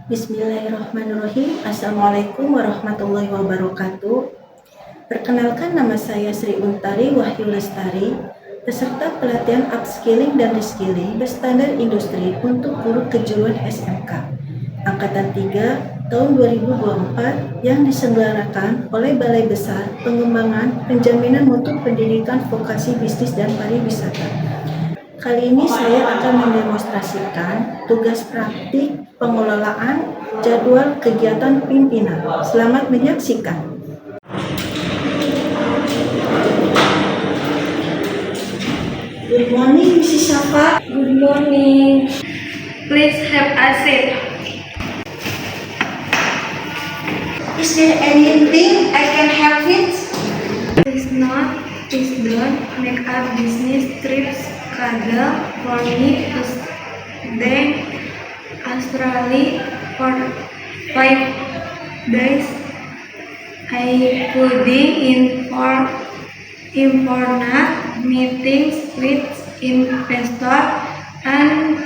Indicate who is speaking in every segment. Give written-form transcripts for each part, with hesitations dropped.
Speaker 1: Bismillahirrahmanirrahim. Assalamualaikum warahmatullahi wabarakatuh. Perkenalkan, nama saya Sri Untari Wahyu Lestari, peserta pelatihan upskilling dan reskilling berstandar industri untuk guru kejuruan SMK Angkatan 3 tahun 2024 yang diselenggarakan oleh Balai Besar Pengembangan Penjaminan Mutu Pendidikan Vokasi Bisnis dan Pariwisata. Kali ini saya akan mendemonstrasikan tugas praktik pengelolaan jadwal kegiatan pimpinan. Selamat menyaksikan. Good morning, Mrs. Shafa.
Speaker 2: Good morning. Please have a seat.
Speaker 1: Is there anything I can help with?
Speaker 2: Please note, please don't make a business trip schedule for me to stay Australia for 5 days. I could be in for important meetings with investors and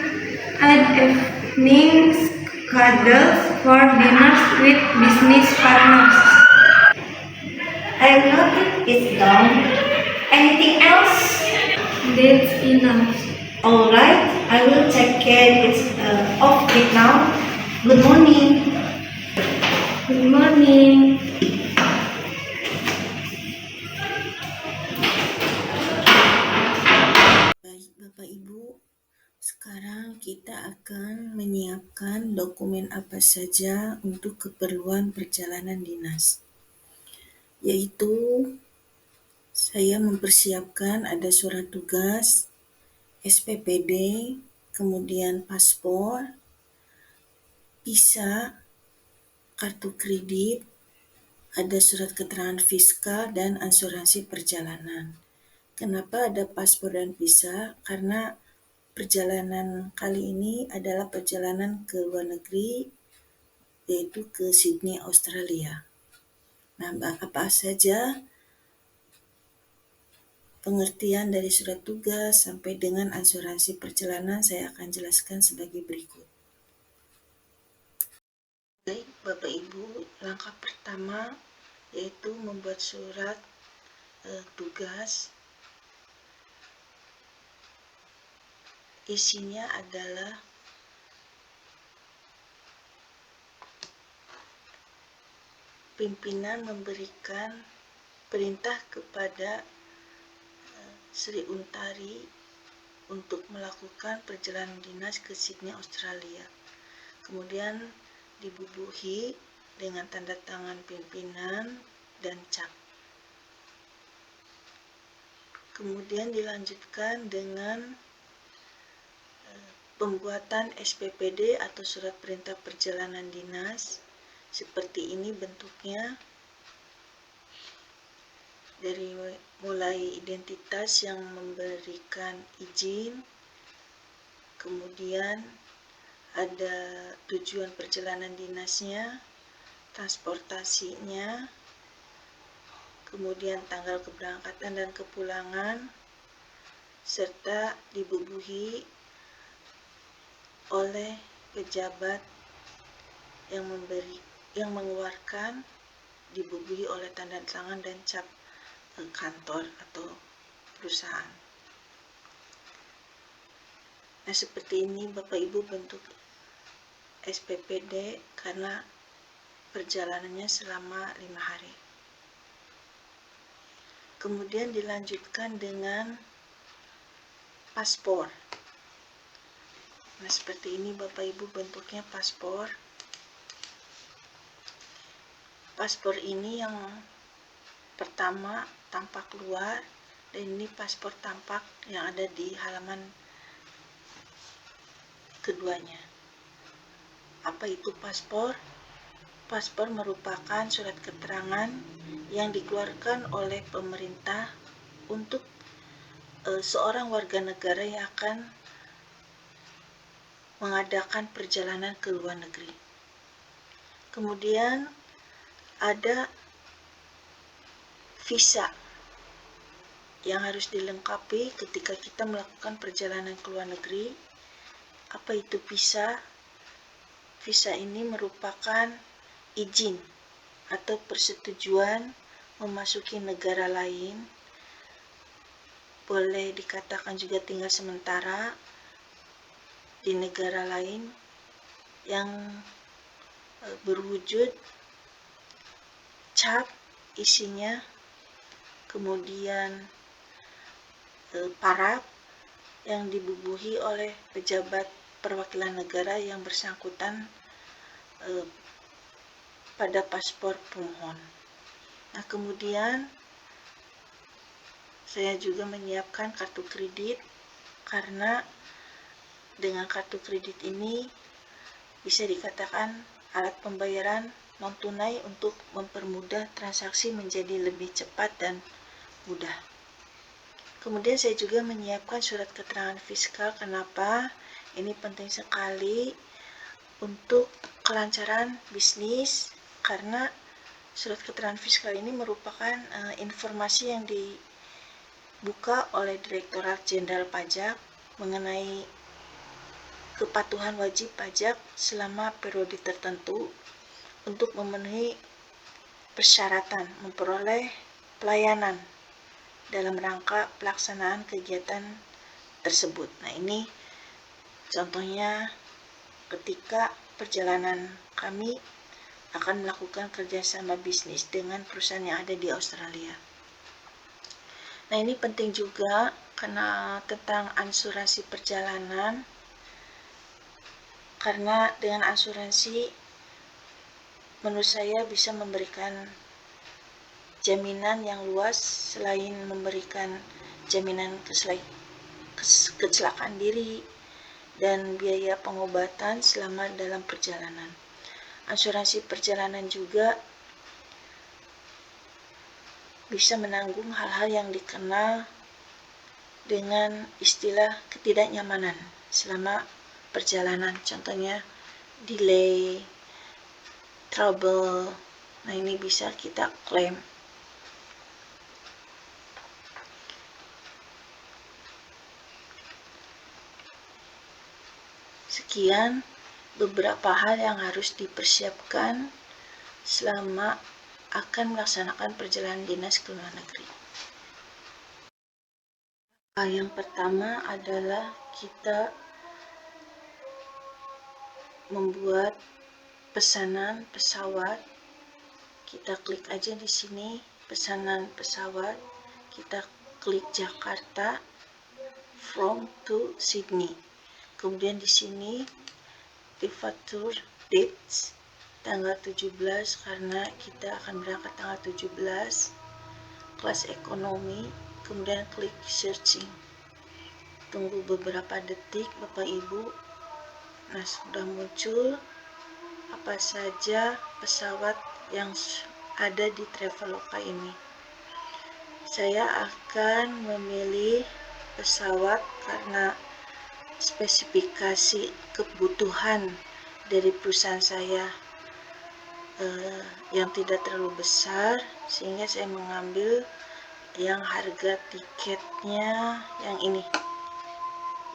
Speaker 2: evening schedules for dinners with business partners.
Speaker 1: I noted it down. Anything else?
Speaker 2: That's enough.
Speaker 1: Alright, I will take care of it now. Good morning.
Speaker 2: Good morning.
Speaker 1: Baik Bapak Ibu, sekarang kita akan menyiapkan dokumen apa saja untuk keperluan perjalanan dinas. Yaitu saya mempersiapkan ada surat tugas, SPPD, kemudian paspor, visa, kartu kredit, ada surat keterangan fiskal dan asuransi perjalanan. Kenapa ada paspor dan visa? Karena perjalanan kali ini adalah perjalanan ke luar negeri, yaitu ke Sydney, Australia. Nah, apa saja pengertian dari surat tugas sampai dengan asuransi perjalanan saya akan jelaskan sebagai berikut. Baik, Bapak Ibu, langkah pertama yaitu membuat surat tugas. Isinya adalah pimpinan memberikan perintah kepada Sri Untari untuk melakukan perjalanan dinas ke Sydney, Australia. Kemudian dibubuhi dengan tanda tangan pimpinan dan cap. Kemudian dilanjutkan dengan pembuatan SPPD atau surat perintah perjalanan dinas. Seperti ini bentuknya, dari mulai identitas yang memberikan izin, kemudian ada tujuan perjalanan dinasnya, transportasinya, kemudian tanggal keberangkatan dan kepulangan, serta dibubuhi oleh pejabat yang mengeluarkan, dibubuhi oleh tanda tangan dan cap kantor atau perusahaan. Nah, seperti ini Bapak Ibu bentuk SPPD karena perjalanannya selama 5 hari. Kemudian dilanjutkan dengan paspor. Nah, seperti ini Bapak Ibu bentuknya paspor. Paspor ini yang pertama tampak luar, dan ini paspor tampak yang ada di halaman keduanya. Apa itu paspor? Paspor merupakan surat keterangan yang dikeluarkan oleh pemerintah untuk seorang warga negara yang akan mengadakan perjalanan ke luar negeri. Kemudian ada visa yang harus dilengkapi ketika kita melakukan perjalanan ke luar negeri. Apa itu visa? visa ini merupakan izin atau persetujuan memasuki negara lain, boleh dikatakan juga tinggal sementara di negara lain yang berwujud cap isinya, kemudian paraf yang dibubuhi oleh pejabat perwakilan negara yang bersangkutan pada paspor pemohon. Nah, kemudian saya juga menyiapkan kartu kredit karena dengan kartu kredit ini bisa dikatakan alat pembayaran non tunai untuk mempermudah transaksi menjadi lebih cepat dan mudah. Kemudian saya juga menyiapkan surat keterangan fiskal. Kenapa? Ini penting sekali untuk kelancaran bisnis, karena surat keterangan fiskal ini merupakan informasi yang dibuka oleh Direktorat Jenderal Pajak mengenai kepatuhan wajib pajak selama periode tertentu untuk memenuhi persyaratan memperoleh pelayanan dalam rangka pelaksanaan kegiatan tersebut. Nah, ini contohnya ketika perjalanan kami akan melakukan kerjasama bisnis dengan perusahaan yang ada di Australia. Nah, ini penting juga karena tentang asuransi perjalanan, karena dengan asuransi menurut saya bisa memberikan jaminan yang luas selain memberikan jaminan kecelakaan diri dan biaya pengobatan selama dalam perjalanan. Asuransi perjalanan juga bisa menanggung hal-hal yang dikenal dengan istilah ketidaknyamanan selama perjalanan, contohnya delay, trouble. Nah, ini bisa kita klaim. Sekian beberapa hal yang harus dipersiapkan selama akan melaksanakan perjalanan dinas ke luar negeri. Yang pertama adalah kita membuat pesanan pesawat. Kita klik aja di sini pesanan pesawat, kita klik Jakarta from to Sydney. Kemudian di sini departure dates tanggal 17 karena kita akan berangkat tanggal 17, kelas ekonomi, kemudian klik searching. Tunggu beberapa detik Bapak Ibu. Nah, sudah muncul apa saja pesawat yang ada di Traveloka ini. Saya akan memilih pesawat karena spesifikasi kebutuhan dari perusahaan saya yang tidak terlalu besar, sehingga saya mengambil yang harga tiketnya yang ini,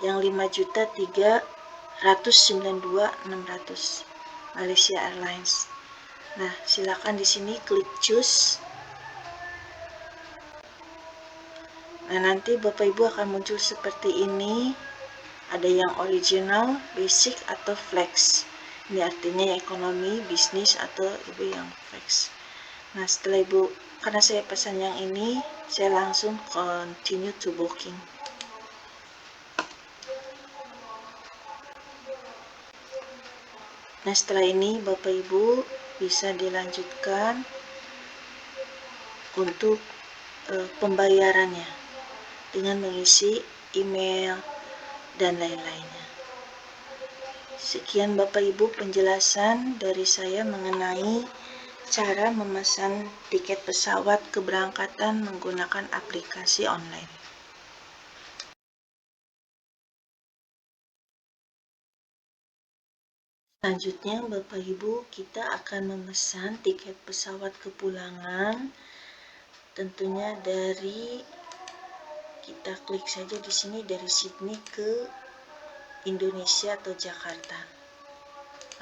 Speaker 1: yang 5.392.600 Malaysia Airlines. Nah, silakan di sini klik choose. Nah, nanti Bapak Ibu akan muncul seperti ini. Ada yang original, basic, atau flex. Ini artinya yang ekonomi, bisnis, atau Ibu yang flex. Nah, setelah Ibu, karena saya pesan yang ini, saya langsung continue to booking. Nah, setelah ini Bapak Ibu bisa dilanjutkan untuk pembayarannya dengan mengisi email dan lain-lainnya. Sekian Bapak Ibu penjelasan dari saya mengenai cara memesan tiket pesawat keberangkatan menggunakan aplikasi online. Selanjutnya Bapak Ibu, kita akan memesan tiket pesawat kepulangan. Tentunya kita klik saja di sini dari Sydney ke Indonesia atau Jakarta.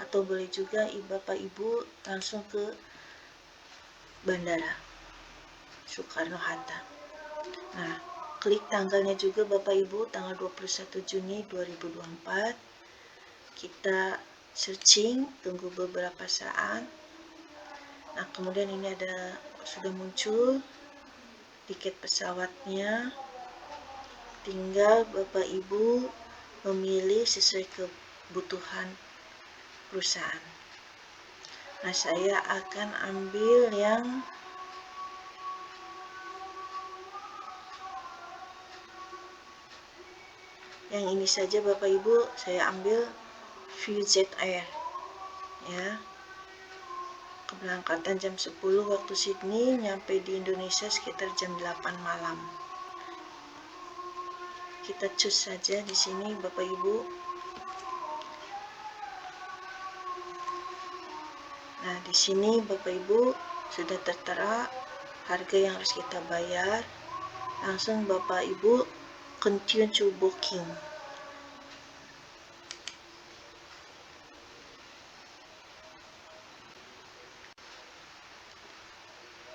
Speaker 1: atau boleh juga Bapak Ibu langsung ke Bandara Soekarno-Hatta. Nah, klik tanggalnya juga Bapak Ibu, tanggal 21 Juni 2024. Kita searching, tunggu beberapa saat. Nah, kemudian ini sudah muncul tiket pesawatnya. Tinggal Bapak Ibu memilih sesuai kebutuhan perusahaan. Nah, saya akan ambil yang ini saja Bapak Ibu, saya ambil ViewJet Air ya. Keberangkatan jam 10 waktu Sydney, nyampe di Indonesia sekitar jam 8 malam. Kita choose saja di sini Bapak Ibu. Nah, di sini Bapak Ibu sudah tertera harga yang harus kita bayar. Langsung Bapak Ibu continue to booking.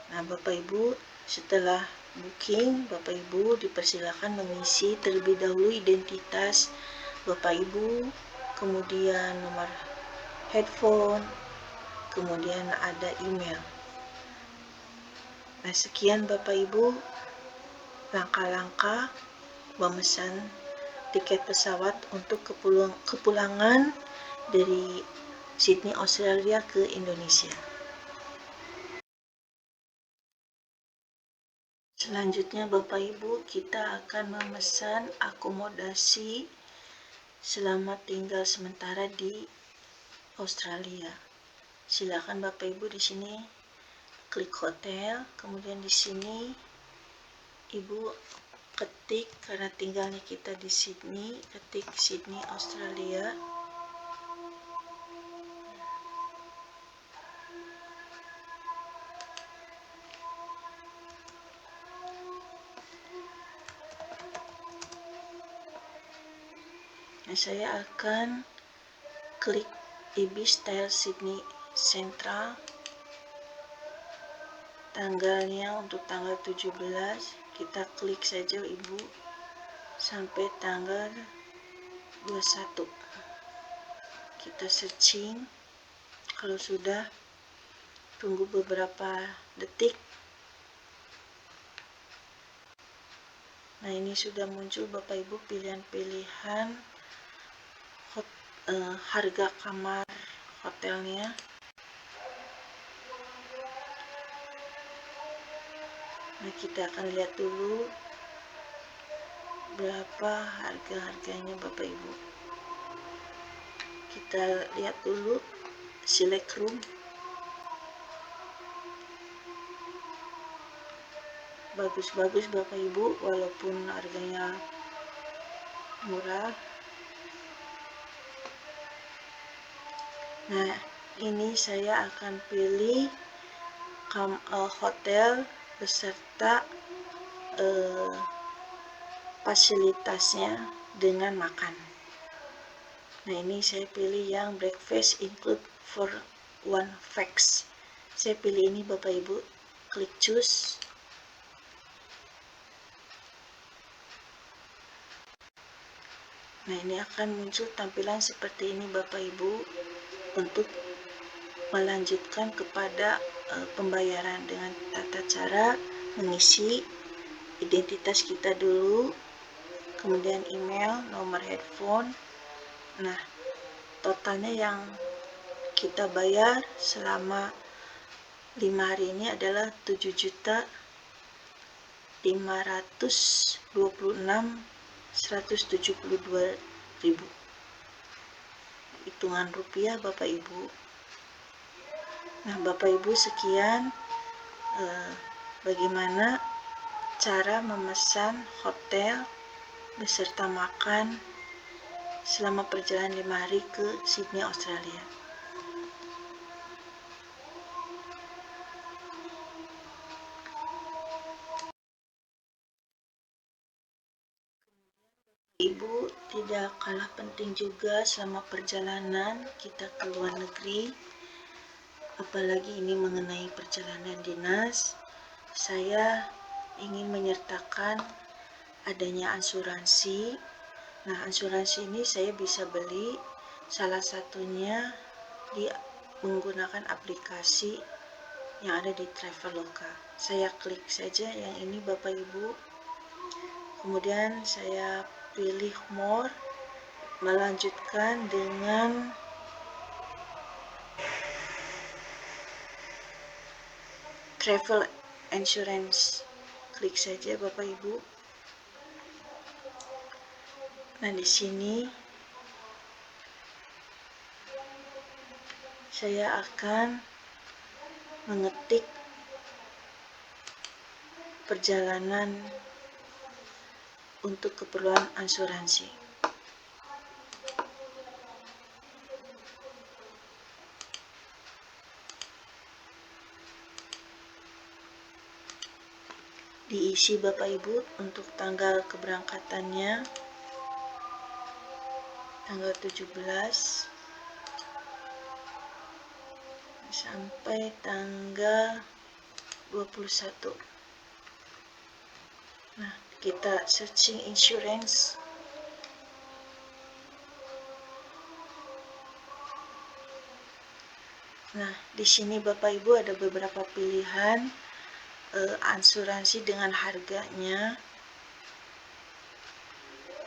Speaker 1: Nah, Bapak Ibu setelah booking, Bapak Ibu dipersilakan mengisi terlebih dahulu identitas Bapak Ibu, kemudian nomor headphone, kemudian ada email. Nah, sekian Bapak Ibu langkah-langkah memesan tiket pesawat untuk kepulangan dari Sydney, Australia ke Indonesia. Selanjutnya Bapak Ibu, kita akan memesan akomodasi selama tinggal sementara di Australia. Silakan Bapak Ibu di sini klik hotel, kemudian di sini Ibu ketik, karena tinggalnya kita di Sydney, ketik Sydney, Australia. Nah, saya akan klik Ibis Styles Sydney Central. Tanggalnya untuk tanggal 17, kita klik saja Ibu sampai tanggal 21. Kita searching. Kalau sudah, tunggu beberapa detik. Nah, ini sudah muncul Bapak Ibu pilihan-pilihan harga kamar hotelnya. Nah, kita akan lihat dulu berapa harga-harganya Bapak Ibu. Kita lihat dulu select room. Bagus-bagus Bapak Ibu, walaupun harganya murah. Nah, ini saya akan pilih hotel beserta fasilitasnya dengan makan. Nah, ini saya pilih yang breakfast include for one pax. Saya pilih ini Bapak Ibu, klik choose. Nah, ini akan muncul tampilan seperti ini Bapak Ibu untuk melanjutkan kepada pembayaran dengan tata cara mengisi identitas kita dulu, kemudian email, nomor headphone. Nah, totalnya yang kita bayar selama 5 hari ini adalah 7.526.172.000 hitungan rupiah Bapak Ibu. Nah, Bapak Ibu, sekian bagaimana cara memesan hotel beserta makan selama perjalanan 5 hari ke Sydney, Australia. Ibu, tidak kalah penting juga selama perjalanan kita ke luar negeri, apalagi ini mengenai perjalanan dinas. Saya ingin menyertakan adanya asuransi. Nah, asuransi ini saya bisa beli salah satunya menggunakan aplikasi yang ada di Traveloka. Saya klik saja yang ini Bapak Ibu. Kemudian saya pilih more, melanjutkan dengan travel insurance. Klik saja Bapak Ibu. Nah, di sini saya akan mengetik perjalanan untuk keperluan asuransi. Diisi Bapak Ibu untuk tanggal keberangkatannya, tanggal 17 sampai tanggal 21. Nah, kita searching insurance. Nah, di sini Bapak Ibu ada beberapa pilihan asuransi dengan harganya.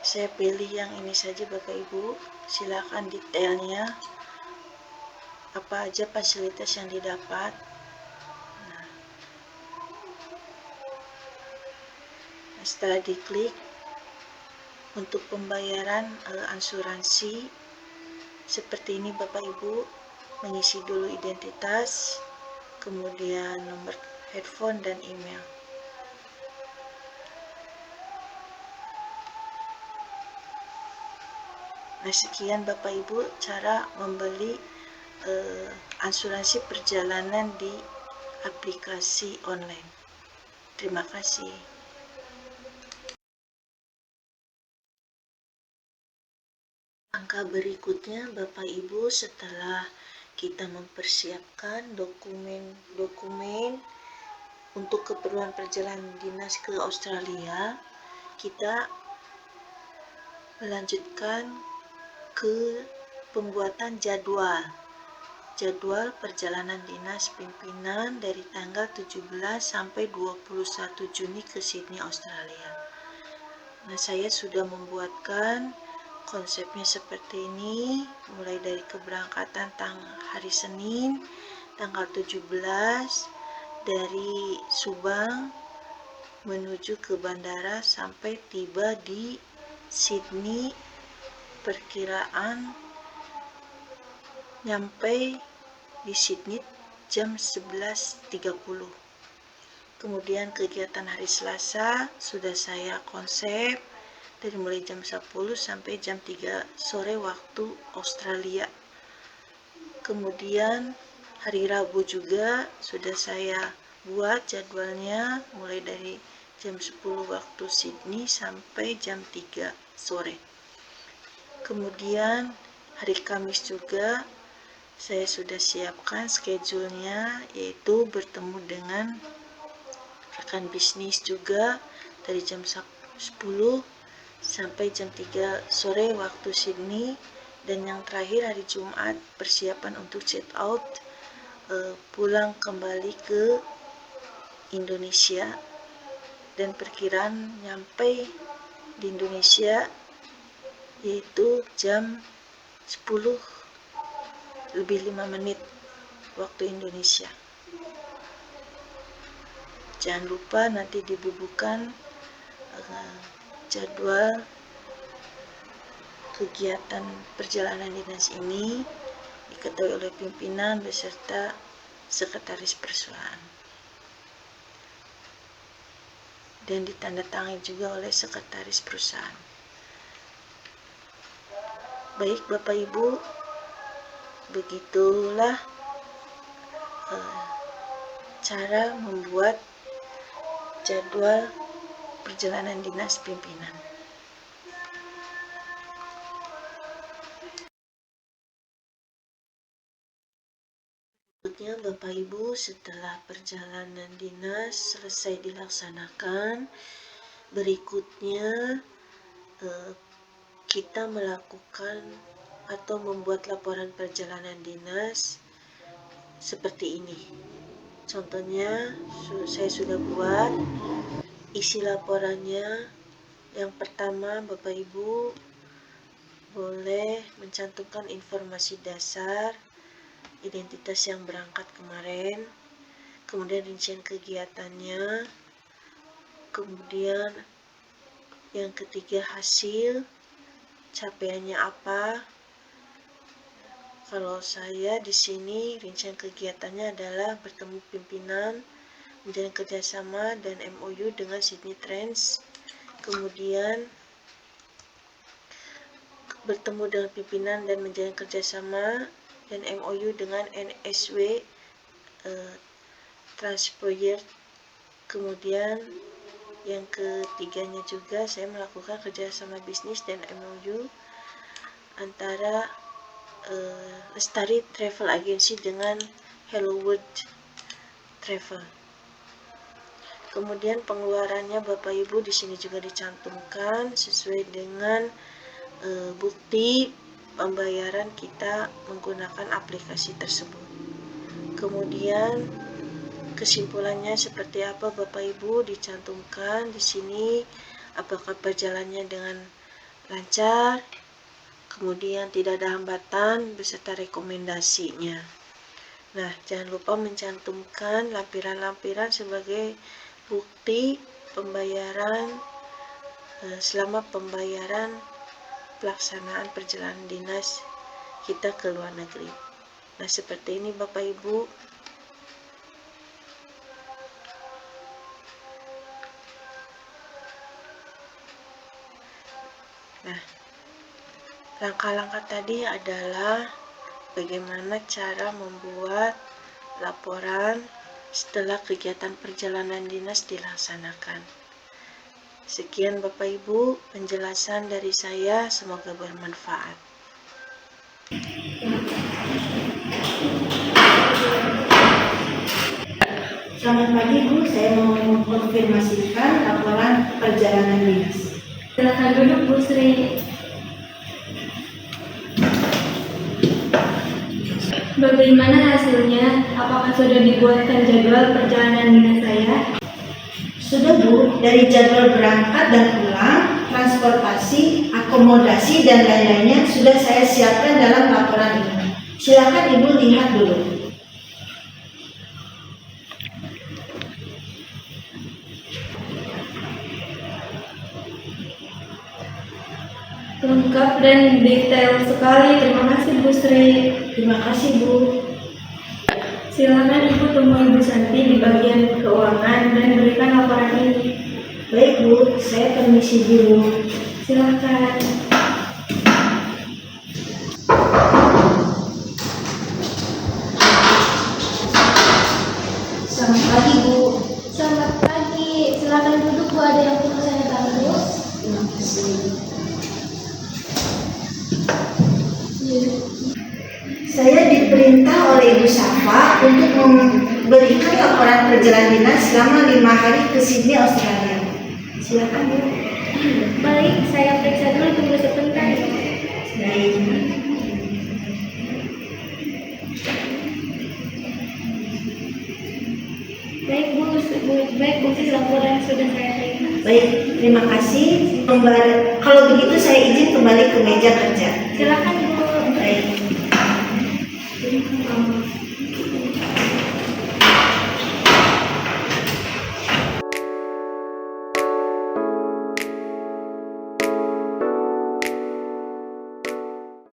Speaker 1: Saya pilih yang ini saja Bapak Ibu. Silakan detailnya, apa aja fasilitas yang didapat. Nah, setelah diklik, untuk pembayaran asuransi seperti ini Bapak Ibu, mengisi dulu identitas, kemudian nomor handphone dan email. Nah, sekian Bapak Ibu cara membeli asuransi perjalanan di aplikasi online. Terima kasih. Langkah berikutnya Bapak Ibu, setelah kita mempersiapkan dokumen untuk keperluan perjalanan dinas ke Australia, kita melanjutkan ke pembuatan jadwal perjalanan dinas pimpinan dari tanggal 17 sampai 21 Juni ke Sydney, Australia. Nah, saya sudah membuatkan konsepnya seperti ini, mulai dari keberangkatan hari Senin tanggal 17 dari Subang menuju ke bandara sampai tiba di Sydney, perkiraan nyampe di Sydney jam 11.30. Kemudian kegiatan hari Selasa sudah saya konsep dari mulai jam 10 sampai jam 3 sore waktu Australia. Kemudian hari Rabu juga sudah saya buat jadwalnya mulai dari jam 10 waktu Sydney sampai jam 3 sore. Kemudian hari Kamis juga saya sudah siapkan schedule-nya, yaitu bertemu dengan rekan bisnis juga dari jam 10 sampai jam 3 sore waktu Sydney. Dan yang terakhir hari Jumat persiapan untuk check out, pulang kembali ke Indonesia, dan perkiraan nyampe di Indonesia yaitu jam 10 lebih 5 menit waktu Indonesia. Jangan lupa nanti dibubuhkan jadwal kegiatan perjalanan dinas ini diketahui oleh pimpinan beserta sekretaris perusahaan dan ditandatangani juga oleh sekretaris perusahaan. Baik Bapak Ibu, begitulah cara membuat jadwal perjalanan dinas pimpinan. Selanjutnya Bapak Ibu, setelah perjalanan dinas selesai dilaksanakan, berikutnya kita melakukan atau membuat laporan perjalanan dinas seperti ini. Contohnya saya sudah buat. Isi laporannya, yang pertama Bapak Ibu boleh mencantumkan informasi dasar, identitas yang berangkat kemarin, kemudian rincian kegiatannya, kemudian yang ketiga hasil, capaiannya apa. Kalau saya di sini rincian kegiatannya adalah bertemu pimpinan, menjalin kerjasama dan MOU dengan Sydney Trends, kemudian bertemu dengan pimpinan dan menjalin kerjasama dan MOU dengan NSW Transpoyer. Kemudian yang ketiganya juga saya melakukan kerjasama bisnis dan MOU antara Lestari Travel Agency dengan Hello World Travel. Kemudian pengeluarannya Bapak Ibu di sini juga dicantumkan sesuai dengan bukti pembayaran kita menggunakan aplikasi tersebut. Kemudian kesimpulannya seperti apa Bapak Ibu dicantumkan di sini, apakah berjalannya dengan lancar, kemudian tidak ada hambatan beserta rekomendasinya. Nah, jangan lupa mencantumkan lampiran-lampiran sebagai bukti pembayaran selama pembayaran pelaksanaan perjalanan dinas kita ke luar negeri. Nah, seperti ini Bapak Ibu. Nah, langkah-langkah tadi adalah bagaimana cara membuat laporan setelah kegiatan perjalanan dinas dilaksanakan. Sekian Bapak Ibu penjelasan dari saya, semoga bermanfaat.
Speaker 3: Selamat pagi Bu, saya mau mengkonfirmasikan laporan perjalanan dinas.
Speaker 2: Silakan duduk Bu Sri. Bagaimana hasilnya? Apakah sudah dibuatkan jadwal perjalanan dinas saya?
Speaker 3: Sudah Bu, dari jadwal berangkat dan pulang, transportasi, akomodasi, dan lain-lainnya sudah saya siapkan dalam laporan ini. Silakan Ibu lihat dulu.
Speaker 2: Lengkap dan detail sekali. Terima kasih Bu Sri.
Speaker 3: Terima kasih Bu.
Speaker 2: Silakan Ibu temui Bu Santi di bagian keuangan dan berikan laporan ini.
Speaker 3: Baik Bu, saya permisi dulu.
Speaker 2: Silakan.
Speaker 3: Selamat pagi Bu.
Speaker 2: Selamat pagi. Silakan duduk Bu, ada yang perlu saya bantu?
Speaker 3: Terima kasih. Saya diperintah oleh Ibu Safa untuk memberikan laporan perjalanan dinas selama 5 hari ke Sydney, Australia. Silakan Bu.
Speaker 2: Baik, saya periksa dulu, tunggu sebentar.
Speaker 3: Baik.
Speaker 2: Baik Bu, laporan sudah saya terima.
Speaker 3: Baik, terima kasih. Kalau begitu saya izin kembali ke meja kerja.
Speaker 2: Silakan